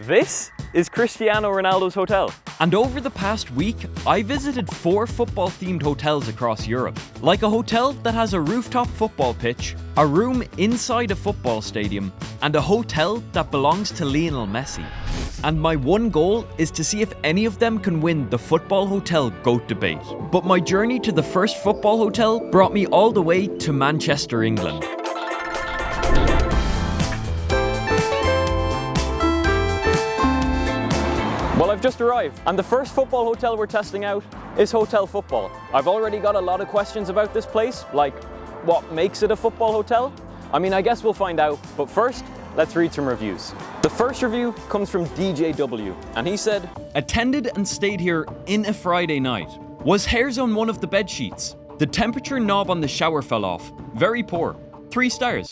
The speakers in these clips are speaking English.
This is Cristiano Ronaldo's hotel. And over the past week, I visited 4 football-themed hotels across Europe. Like a hotel that has a rooftop football pitch, a room inside a football stadium, and a hotel that belongs to Lionel Messi. And my one goal is to see if any of them can win the Football Hotel GOAT debate. But my journey to the first football hotel brought me all the way to Manchester, England. Well, I've just arrived, and the first football hotel we're testing out is Hotel Football. I've already got a lot of questions about this place, like what makes it a football hotel? I mean, I guess we'll find out, but first, let's read some reviews. The first review comes from DJW, and he said, "Attended and stayed here in a Friday night. Was hairs on one of the bed sheets. The temperature knob on the shower fell off. Very poor. 3 stars.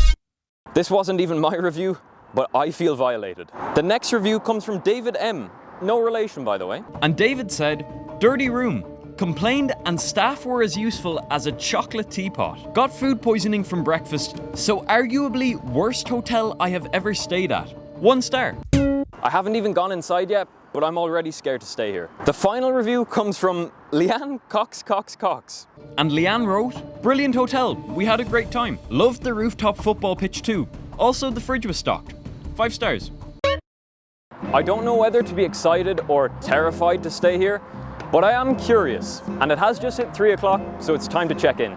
This wasn't even my review, but I feel violated. The next review comes from David M. No relation, by the way. And David said, "Dirty room. Complained and staff were as useful as a chocolate teapot. Got food poisoning from breakfast, so arguably worst hotel I have ever stayed at. 1 star. I haven't even gone inside yet, but I'm already scared to stay here." The final review comes from Leanne Cox. And Leanne wrote, "Brilliant hotel. We had a great time. Loved the rooftop football pitch too. Also the fridge was stocked. 5 stars. I don't know whether to be excited or terrified to stay here, but I am curious, and it has just hit 3 o'clock, so it's time to check in.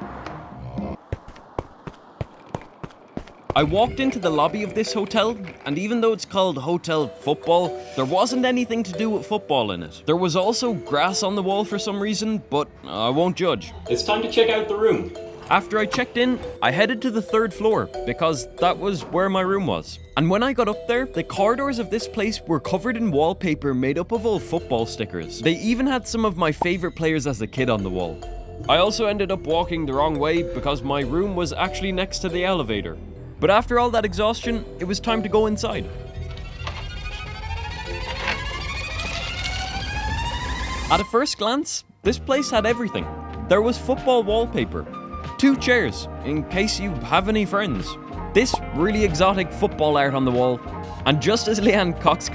I walked into the lobby of this hotel, and even though it's called Hotel Football, there wasn't anything to do with football in it. There was also grass on the wall for some reason, but I won't judge. It's time to check out the room. After I checked in, I headed to the 3rd floor because that was where my room was. And when I got up there, the corridors of this place were covered in wallpaper made up of old football stickers. They even had some of my favorite players as a kid on the wall. I also ended up walking the wrong way because my room was actually next to the elevator. But after all that exhaustion, it was time to go inside. At a first glance, this place had everything. There was football wallpaper, 2 chairs, in case you have any friends. This really exotic football art on the wall, and just as Leanne Cox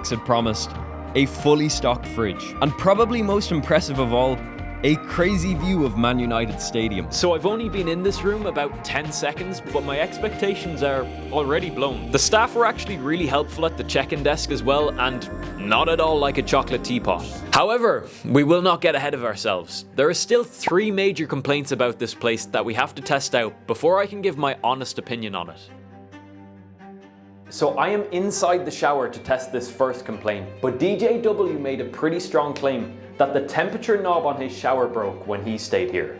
had promised, a fully stocked fridge. And probably most impressive of all, a crazy view of Man United Stadium. So I've only been in this room about 10 seconds, but my expectations are already blown. The staff were actually really helpful at the check-in desk as well, and not at all like a chocolate teapot. However, we will not get ahead of ourselves. There are still 3 major complaints about this place that we have to test out before I can give my honest opinion on it. So I am inside the shower to test this first complaint, but DJW made a pretty strong claim that the temperature knob on his shower broke when he stayed here.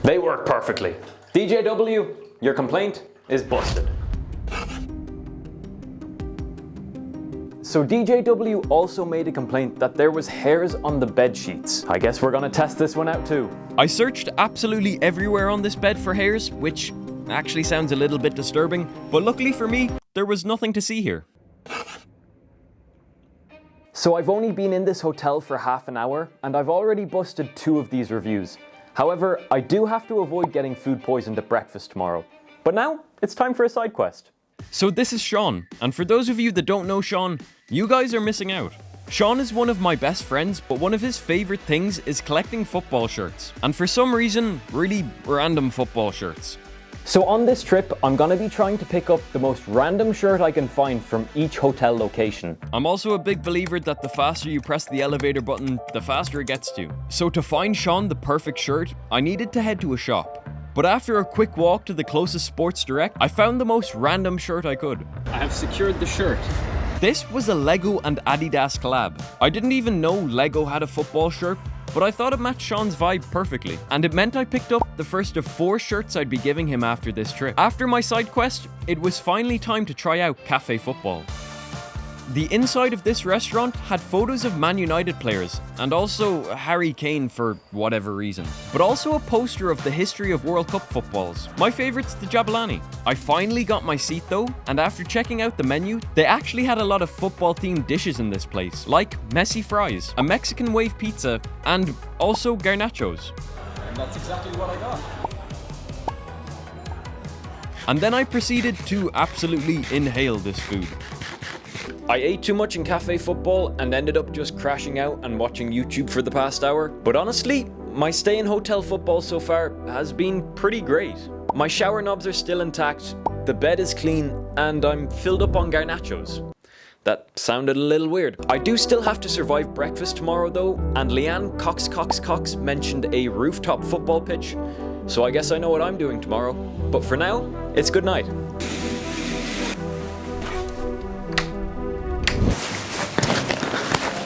They work perfectly. DJW, your complaint is busted. So DJW also made a complaint that there was hairs on the bed sheets. I guess we're gonna test this one out too. I searched absolutely everywhere on this bed for hairs, which actually sounds a little bit disturbing, but luckily for me, there was nothing to see here. So I've only been in this hotel for half an hour, and I've already busted 2 of these reviews. However, I do have to avoid getting food poisoned at breakfast tomorrow. But now, it's time for a side quest. So this is Sean, and for those of you that don't know Sean, you guys are missing out. Sean is one of my best friends, but one of his favorite things is collecting football shirts. And for some reason, really random football shirts. So on this trip, I'm gonna be trying to pick up the most random shirt I can find from each hotel location. I'm also a big believer that the faster you press the elevator button, the faster it gets to. So to find Sean the perfect shirt, I needed to head to a shop. But after a quick walk to the closest Sports Direct, I found the most random shirt I could. I have secured the shirt. This was a Lego and Adidas collab. I didn't even know Lego had a football shirt, but I thought it matched Sean's vibe perfectly. And it meant I picked up the first of 4 shirts I'd be giving him after this trip. After my side quest, it was finally time to try out Cafe Football. The inside of this restaurant had photos of Man United players, and also Harry Kane for whatever reason. But also a poster of the history of World Cup footballs. My favourite's the Jabalani. I finally got my seat though, and after checking out the menu, they actually had a lot of football-themed dishes in this place, like messy fries, a Mexican wave pizza, and also garnachos. And that's exactly what I got. And then I proceeded to absolutely inhale this food. I ate too much in cafe football and ended up just crashing out and watching YouTube for the past hour. But honestly, my stay in hotel football so far has been pretty great. My shower knobs are still intact, the bed is clean, and I'm filled up on garnachos. That sounded a little weird. I do still have to survive breakfast tomorrow though, and Leanne Cox mentioned a rooftop football pitch, so I guess I know what I'm doing tomorrow. But for now, it's good night.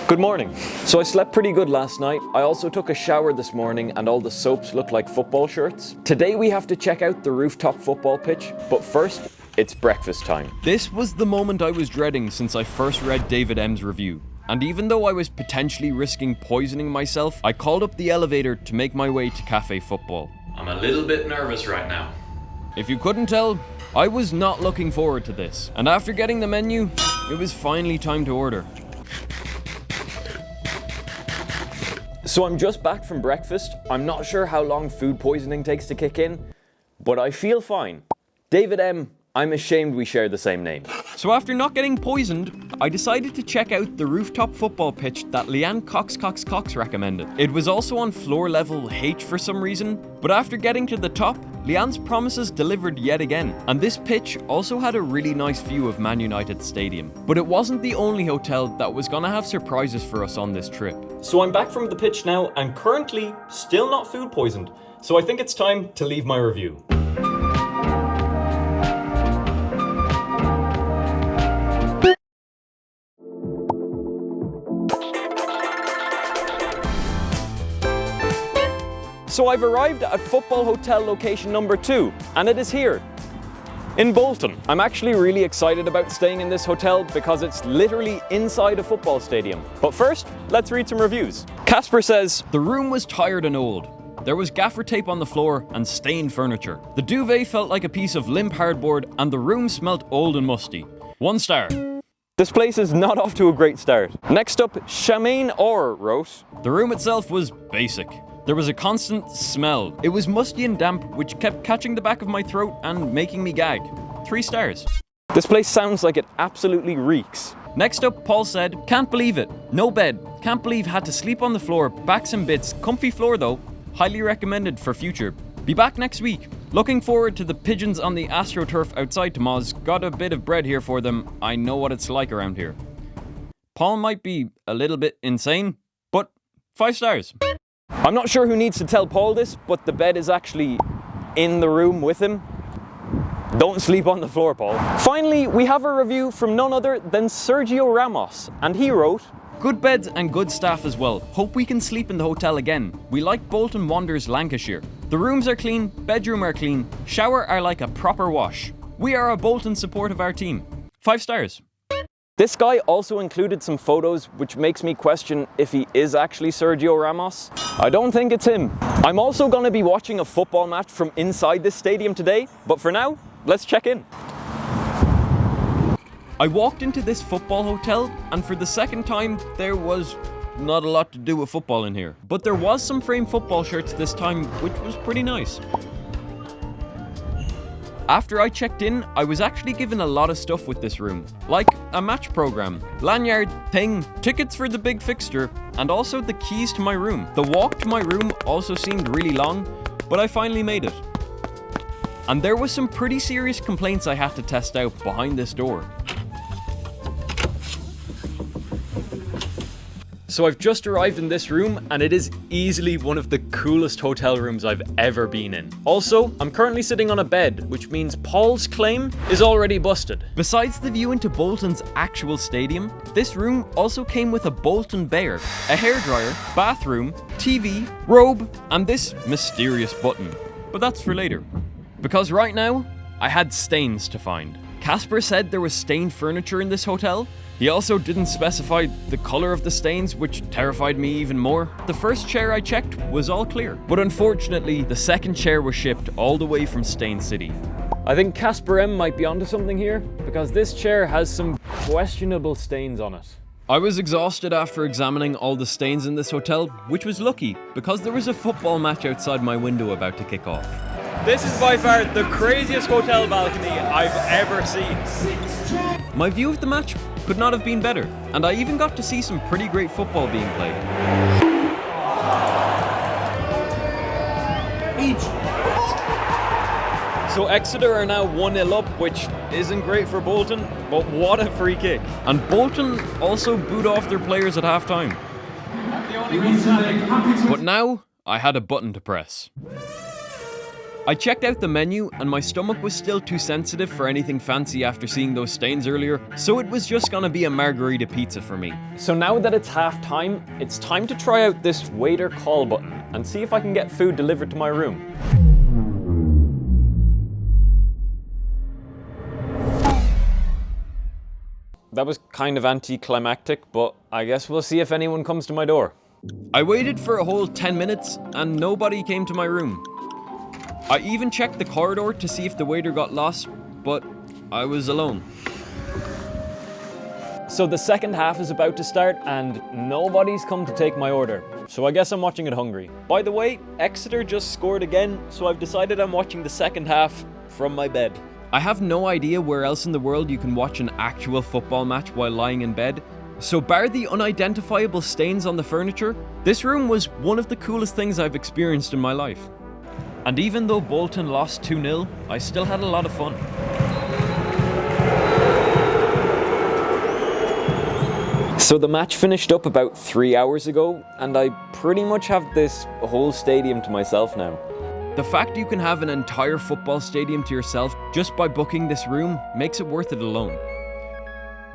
Good morning. So I slept pretty good last night. I also took a shower this morning and all the soaps look like football shirts. Today we have to check out the rooftop football pitch, but first, it's breakfast time. This was the moment I was dreading since I first read David M's review. And even though I was potentially risking poisoning myself, I called up the elevator to make my way to cafe football. I'm a little bit nervous right now. If you couldn't tell, I was not looking forward to this. And after getting the menu, it was finally time to order. So I'm just back from breakfast. I'm not sure how long food poisoning takes to kick in, but I feel fine. David M, I'm ashamed we share the same name. So after not getting poisoned, I decided to check out the rooftop football pitch that Leanne Cox recommended. It was also on floor level H for some reason, but after getting to the top, Leanne's promises delivered yet again. And this pitch also had a really nice view of Man United Stadium. But it wasn't the only hotel that was gonna have surprises for us on this trip. So I'm back from the pitch now and currently still not food poisoned. So I think it's time to leave my review. So I've arrived at football hotel location number 2, and it is here, in Bolton. I'm actually really excited about staying in this hotel because it's literally inside a football stadium. But first, let's read some reviews. Casper says, the room was tired and old. There was gaffer tape on the floor and stained furniture. The duvet felt like a piece of limp hardboard and the room smelt old and musty. 1 star. This place is not off to a great start. Next up, Shamaine Orr wrote, the room itself was basic. There was a constant smell. It was musty and damp, which kept catching the back of my throat and making me gag. 3 stars. This place sounds like it absolutely reeks. Next up, Paul said, can't believe it. No bed. Can't believe had to sleep on the floor. Backs and bits. Comfy floor though. Highly recommended for future. Be back next week. Looking forward to the pigeons on the AstroTurf outside tomorrow. Got a bit of bread here for them. I know what it's like around here. Paul might be a little bit insane, but 5 stars. I'm not sure who needs to tell Paul this, but the bed is actually in the room with him. Don't sleep on the floor, Paul. Finally, we have a review from none other than Sergio Ramos, and he wrote, good beds and good staff as well. Hope we can sleep in the hotel again. We like Bolton Wanderers Lancashire. The rooms are clean, bedroom are clean, shower are like a proper wash. We are a Bolton support of our team. 5 stars. This guy also included some photos, which makes me question if he is actually Sergio Ramos. I don't think it's him. I'm also going to be watching a football match from inside this stadium today, but for now, let's check in. I walked into this football hotel, and for the second time, there was not a lot to do with football in here. But there was some framed football shirts this time, which was pretty nice. After I checked in, I was actually given a lot of stuff with this room, like a match program, lanyard, thing, tickets for the big fixture, and also the keys to my room. The walk to my room also seemed really long, but I finally made it. And there was some pretty serious complaints I had to test out behind this door. So I've just arrived in this room and it is easily one of the coolest hotel rooms I've ever been in. Also, I'm currently sitting on a bed, which means Paul's claim is already busted. Besides the view into Bolton's actual stadium, this room also came with a Bolton Bear, a hairdryer, bathroom, TV, robe, and this mysterious button. But that's for later. Because right now, I had stains to find. Casper said there was stained furniture in this hotel. He also didn't specify the color of the stains, which terrified me even more. The first chair I checked was all clear, but unfortunately, the second chair was shipped all the way from Stain City. I think Casper M might be onto something here, because this chair has some questionable stains on it. I was exhausted after examining all the stains in this hotel, which was lucky because there was a football match outside my window about to kick off. This is by far the craziest hotel balcony I've ever seen. My view of the match could not have been better, and I even got to see some pretty great football being played. So Exeter are now 1-0 up, which isn't great for Bolton, but what a free kick. And Bolton also booed off their players at halftime. But now, I had a button to press. I checked out the menu and my stomach was still too sensitive for anything fancy after seeing those stains earlier, so it was just gonna be a margarita pizza for me. So now that it's half time, it's time to try out this waiter call button and see if I can get food delivered to my room. That was kind of anticlimactic, but I guess we'll see if anyone comes to my door. I waited for a whole 10 minutes and nobody came to my room. I even checked the corridor to see if the waiter got lost, but I was alone. So the second half is about to start and nobody's come to take my order. So I guess I'm watching it hungry. By the way, Exeter just scored again, so I've decided I'm watching the second half from my bed. I have no idea where else in the world you can watch an actual football match while lying in bed, so bar the unidentifiable stains on the furniture, this room was one of the coolest things I've experienced in my life. And even though Bolton lost 2-0, I still had a lot of fun. So the match finished up about 3 hours ago, and I pretty much have this whole stadium to myself now. The fact you can have an entire football stadium to yourself just by booking this room makes it worth it alone.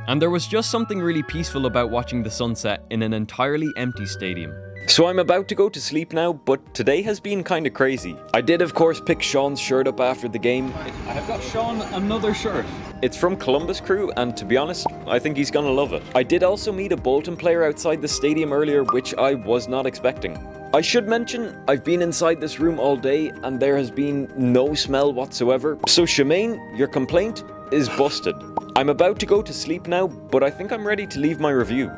And there was just something really peaceful about watching the sunset in an entirely empty stadium. So I'm about to go to sleep now, but today has been kind of crazy. I did of course pick Sean's shirt up after the game. I have got Sean another shirt. It's from Columbus Crew, and to be honest, I think he's gonna love it. I did also meet a Bolton player outside the stadium earlier, which I was not expecting. I should mention, I've been inside this room all day and there has been no smell whatsoever. So Shemaine, your complaint is busted. I'm about to go to sleep now, but I think I'm ready to leave my review.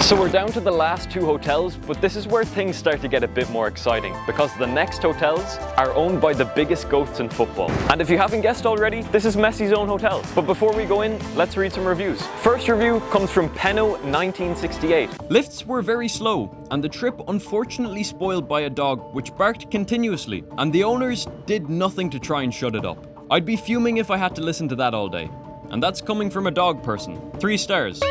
So we're down to the last two hotels, but this is where things start to get a bit more exciting because the next hotels are owned by the biggest goats in football. And if you haven't guessed already, this is Messis' own hotel. But before we go in, let's read some reviews. First review comes from Penno 1968. Lifts were very slow, and the trip unfortunately spoiled by a dog which barked continuously, and the owners did nothing to try and shut it up. I'd be fuming if I had to listen to that all day. And that's coming from a dog person. 3 stars.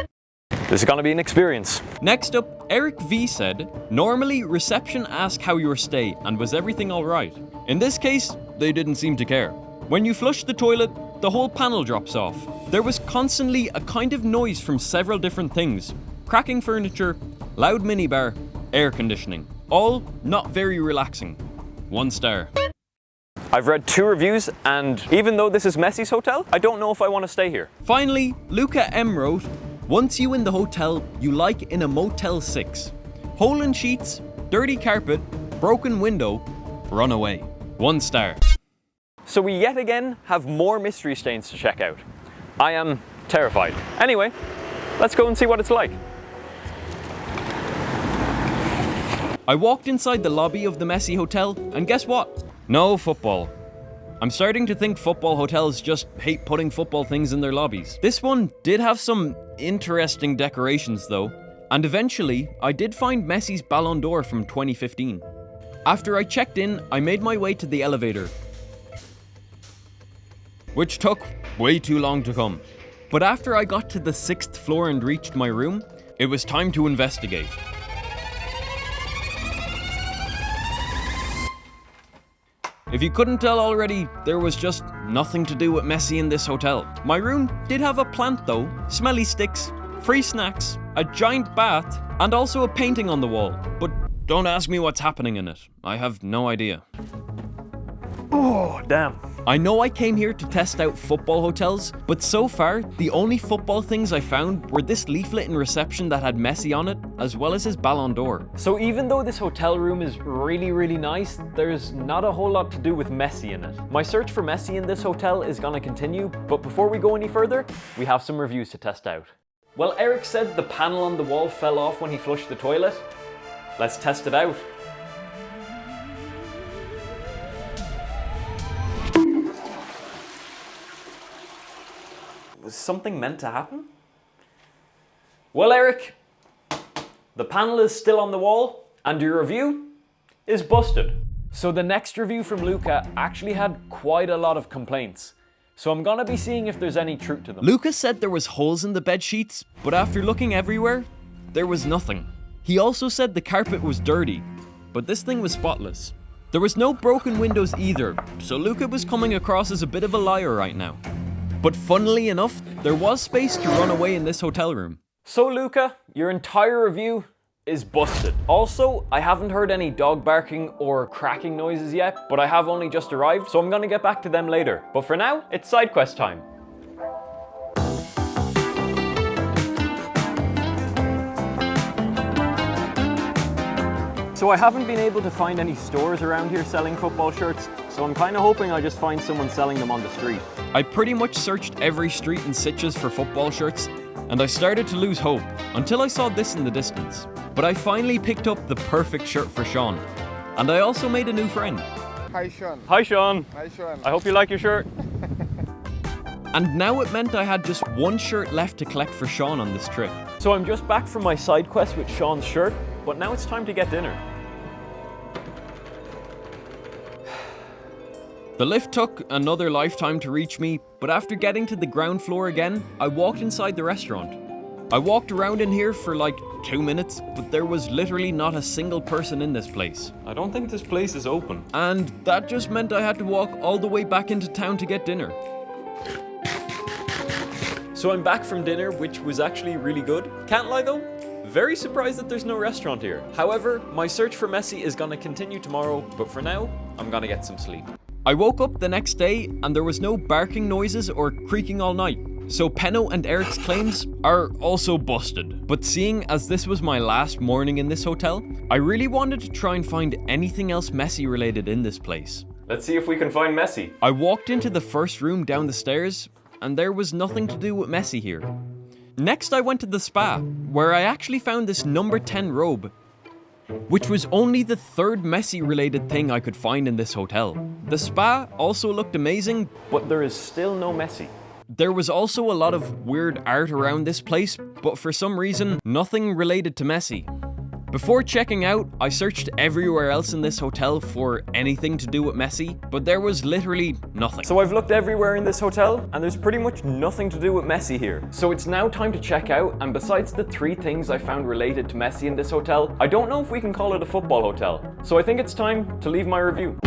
This is gonna be an experience. Next up, Eric V said, normally reception ask how your stay and was everything alright. In this case, they didn't seem to care. When you flush the toilet, the whole panel drops off. There was constantly a kind of noise from several different things. Cracking furniture, loud minibar, air conditioning. All not very relaxing. 1 star. I've read 2 reviews, and even though this is Messis' hotel, I don't know if I want to stay here. Finally, Luca M wrote, once you in the hotel, you like in a Motel 6. Hole in sheets, dirty carpet, broken window, run away. 1 star. So we yet again have more mystery stains to check out. I am terrified. Anyway, let's go and see what it's like. I walked inside the lobby of the Messis Hotel, and guess what? No football. I'm starting to think football hotels just hate putting football things in their lobbies. This one did have some interesting decorations though, and eventually I did find Messi's Ballon d'Or from 2015. After I checked in, I made my way to the elevator, which took way too long to come. But after I got to the 6th floor and reached my room, it was time to investigate. If you couldn't tell already, there was just nothing to do with Messi in this hotel. My room did have a plant though, smelly sticks, free snacks, a giant bath, and also a painting on the wall. But don't ask me what's happening in it. I have no idea. Oh, damn. I know I came here to test out football hotels, but so far, the only football things I found were this leaflet in reception that had Messi on it, as well as his Ballon d'Or. So even though this hotel room is really nice, there's not a whole lot to do with Messi in it. My search for Messi in this hotel is gonna continue, but before we go any further, we have some reviews to test out. Well, Eric said the panel on the wall fell off when he flushed the toilet. Let's test it out. Was something meant to happen? Well, Eric, the panel is still on the wall and your review is busted. So the next review from Luca actually had quite a lot of complaints. So I'm gonna be seeing if there's any truth to them. Luca said there was holes in the bed sheets, but after looking everywhere, there was nothing. He also said the carpet was dirty, but this thing was spotless. There was no broken windows either, so Luca was coming across as a bit of a liar right now. But funnily enough, there was space to run away in this hotel room. So Luca, your entire review is busted. Also, I haven't heard any dog barking or cracking noises yet, but I have only just arrived, so I'm gonna get back to them later. But for now, it's side quest time. So I haven't been able to find any stores around here selling football shirts, so I'm kind of hoping I just find someone selling them on the street. I pretty much searched every street in Sitges for football shirts, and I started to lose hope until I saw this in the distance. But I finally picked up the perfect shirt for Sean, and I also made a new friend. Hi Sean. Hi Sean. Hi Sean. I hope you like your shirt. And now it meant I had just one shirt left to collect for Sean on this trip. So I'm just back from my side quest with Sean's shirt, but now it's time to get dinner. The lift took another lifetime to reach me, but after getting to the ground floor again, I walked inside the restaurant. I walked around in here for like 2 minutes, but there was literally not a single person in this place. I don't think this place is open. And that just meant I had to walk all the way back into town to get dinner. So I'm back from dinner, which was actually really good. Can't lie though, very surprised that there's no restaurant here. However, my search for Messi is gonna continue tomorrow, but for now, I'm gonna get some sleep. I woke up the next day and there was no barking noises or creaking all night. So Penno and Eric's claims are also busted. But seeing as this was my last morning in this hotel, I really wanted to try and find anything else Messi related in this place. Let's see if we can find Messi. I walked into the first room down the stairs and there was nothing to do with Messi here. Next I went to the spa, where I actually found this number 10 robe, which was only the third Messi related thing I could find in this hotel. The spa also looked amazing, But there is still no Messi. there was also a lot of weird art around this place, but for some reason, nothing related to Messi. Before checking out, I searched everywhere else in this hotel for anything to do with Messi, but there was literally nothing. So I've looked everywhere in this hotel, and there's pretty much nothing to do with Messi here. So it's now time to check out, and besides the 3 things I found related to Messi in this hotel, I don't know if we can call it a football hotel. So I think it's time to leave my review.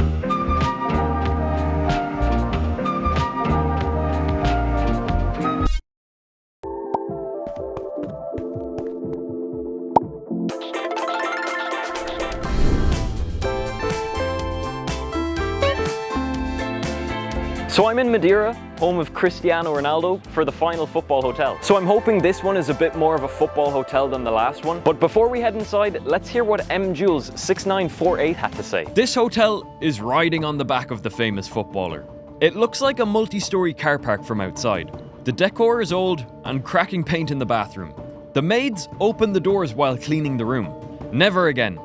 So I'm in Madeira, home of Cristiano Ronaldo, for the final football hotel. So I'm hoping this one is a bit more of a football hotel than the last one. But before we head inside, let's hear what mjules6948 had to say. This hotel is riding on the back of the famous footballer. It looks like a multi-story car park from outside. The decor is old and cracking paint in the bathroom. The maids open the doors while cleaning the room. Never again.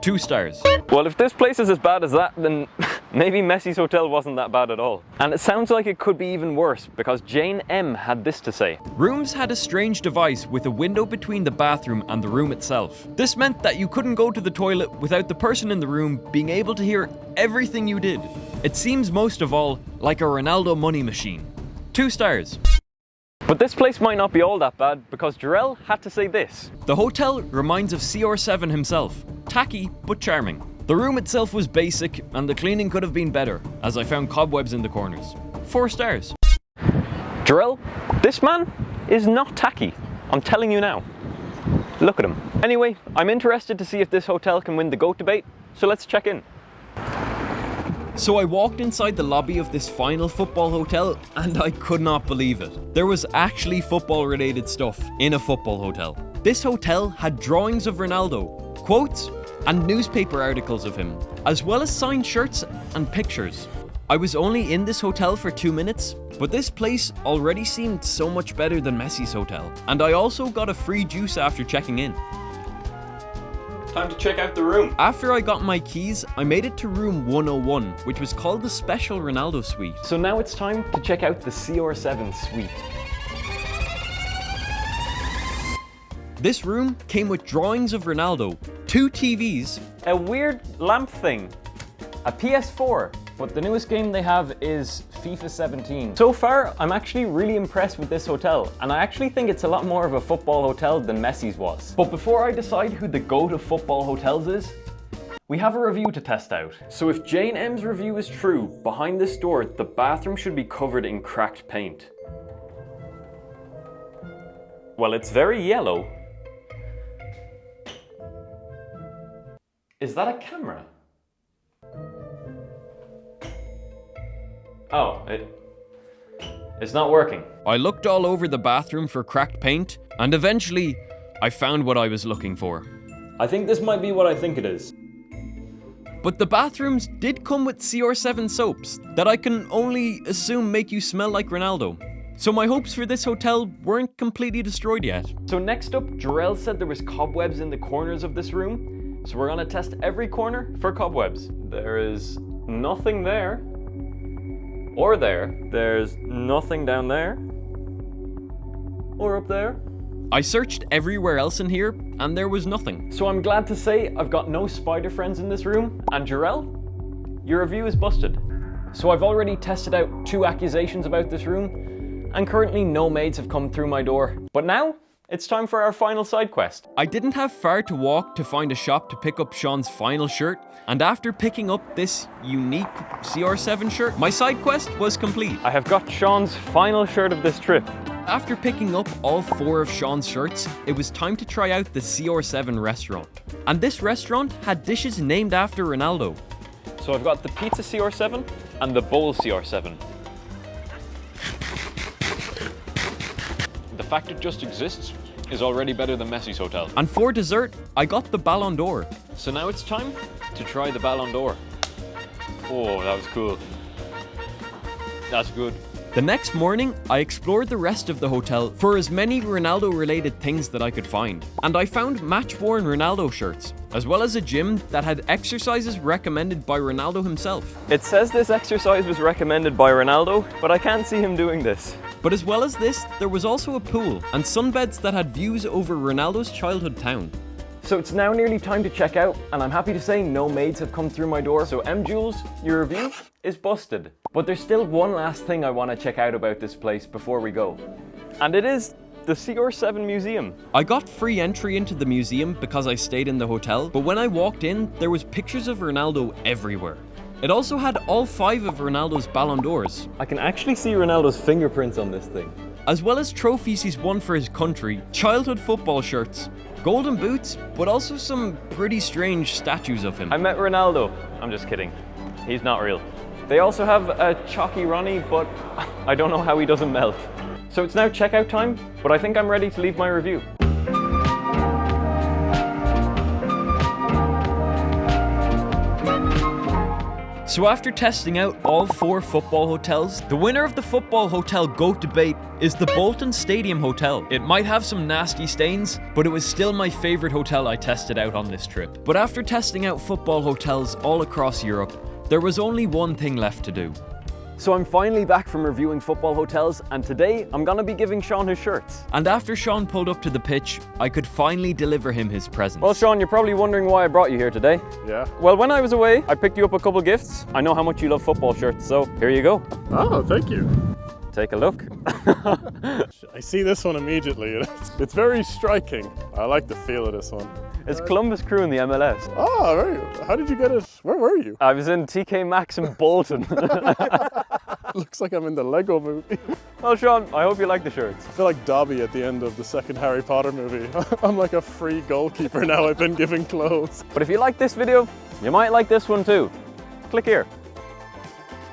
2 stars. Well, if this place is as bad as that, then maybe Messi's Hotel wasn't that bad at all. And it sounds like it could be even worse, because Jane M had this to say. Rooms had a strange device with a window between the bathroom and the room itself. This meant that you couldn't go to the toilet without the person in the room being able to hear everything you did. It seems most of all like a Ronaldo money machine. 2 stars. But this place might not be all that bad, because Jarell had to say this. The hotel reminds of CR7 himself. Tacky, but charming. The room itself was basic, and the cleaning could have been better, as I found cobwebs in the corners. 4 stars. Jarell, this man is not tacky. I'm telling you now. Look at him. Anyway, I'm interested to see if this hotel can win the GOAT debate, so let's check in. So I walked inside the lobby of this final football hotel and I could not believe it. There was actually football related stuff in a football hotel. This hotel had drawings of Ronaldo, quotes, and newspaper articles of him, as well as signed shirts and pictures. I was only in this hotel for 2 minutes, but this place already seemed so much better than Messis Hotel. And I also got a free juice after checking in. Time to check out the room. After I got my keys, I made it to room 101, which was called the Special Ronaldo Suite. So now it's time to check out the CR7 suite. This room came with drawings of Ronaldo, 2 TVs, A weird lamp thing, a PS4, but the newest game they have is FIFA 17. So far, I'm actually really impressed with this hotel, and I actually think it's a lot more of a football hotel than Messis was. But before I decide who the GOAT of football hotels is, we have a review to test out. So if Jane M's review is true, behind this door, the bathroom should be covered in cracked paint. Well, it's very yellow. Is that a camera? Oh, it's not working. I looked all over the bathroom for cracked paint, and eventually, I found what I was looking for. I think this might be what I think it is. But the bathrooms did come with CR7 soaps that I can only assume make you smell like Ronaldo. So my hopes for this hotel weren't completely destroyed yet. So next up, Jarrell said there was cobwebs in the corners of this room. So we're gonna test every corner for cobwebs. There is nothing there. Or there. There's nothing down there. Or up there. I searched everywhere else in here, and there was nothing. So I'm glad to say I've got no spider friends in this room. And Jarrell, your review is busted. So I've already tested out 2 accusations about this room, and currently no maids have come through my door. But now, it's time for our final side quest. I didn't have far to walk to find a shop to pick up Sean's final shirt, and after picking up this unique CR7 shirt, my side quest was complete. I have got Sean's final shirt of this trip. After picking up all 4 of Sean's shirts, it was time to try out the CR7 restaurant. And this restaurant had dishes named after Ronaldo. So I've got the pizza CR7 and the bowl CR7. The fact it just exists is already better than Messis Hotel. And for dessert, I got the Ballon d'Or. So now it's time to try the Ballon d'Or. Oh, that was cool. That's good. The next morning, I explored the rest of the hotel for as many Ronaldo-related things that I could find. And I found match-worn Ronaldo shirts, as well as a gym that had exercises recommended by Ronaldo himself. It says this exercise was recommended by Ronaldo, but I can't see him doing this. But as well as this, there was also a pool and sunbeds that had views over Ronaldo's childhood town. So it's now nearly time to check out, and I'm happy to say no maids have come through my door. So Jules, your review is busted. But there's still one last thing I want to check out about this place before we go. And it is the CR7 Museum. I got free entry into the museum because I stayed in the hotel, but when I walked in, there was pictures of Ronaldo everywhere. It also had all 5 of Ronaldo's Ballon d'Ors. I can actually see Ronaldo's fingerprints on this thing. As well as trophies he's won for his country, childhood football shirts, golden boots, but also some pretty strange statues of him. I met Ronaldo. I'm just kidding. He's not real. They also have a Chalky Ronnie, but I don't know how he doesn't melt. So it's now checkout time, but I think I'm ready to leave my review. So after testing out all 4 football hotels, the winner of the football hotel GOAT debate is the Bolton Stadium Hotel. It might have some nasty stains, but it was still my favorite hotel I tested out on this trip. But after testing out football hotels all across Europe, there was only one thing left to do. So I'm finally back from reviewing football hotels, and today I'm gonna be giving Sean his shirts. And after Sean pulled up to the pitch, I could finally deliver him his presents. Well, Sean, you're probably wondering why I brought you here today. Yeah. Well, when I was away, I picked you up a couple gifts. I know how much you love football shirts, so here you go. Oh, thank you. Take a look. I see this one immediately. It's very striking. I like the feel of this one. It's Columbus Crew in the MLS. Oh, very good. How did you get it? Where were you? I was in TK Maxx in Bolton. Looks like I'm in the Lego movie. Well, Sean, I hope you like the shirts. I feel like Dobby at the end of the second Harry Potter movie. I'm like a free goalkeeper now. I've been given clothes. But if you like this video, you might like this one too. Click here.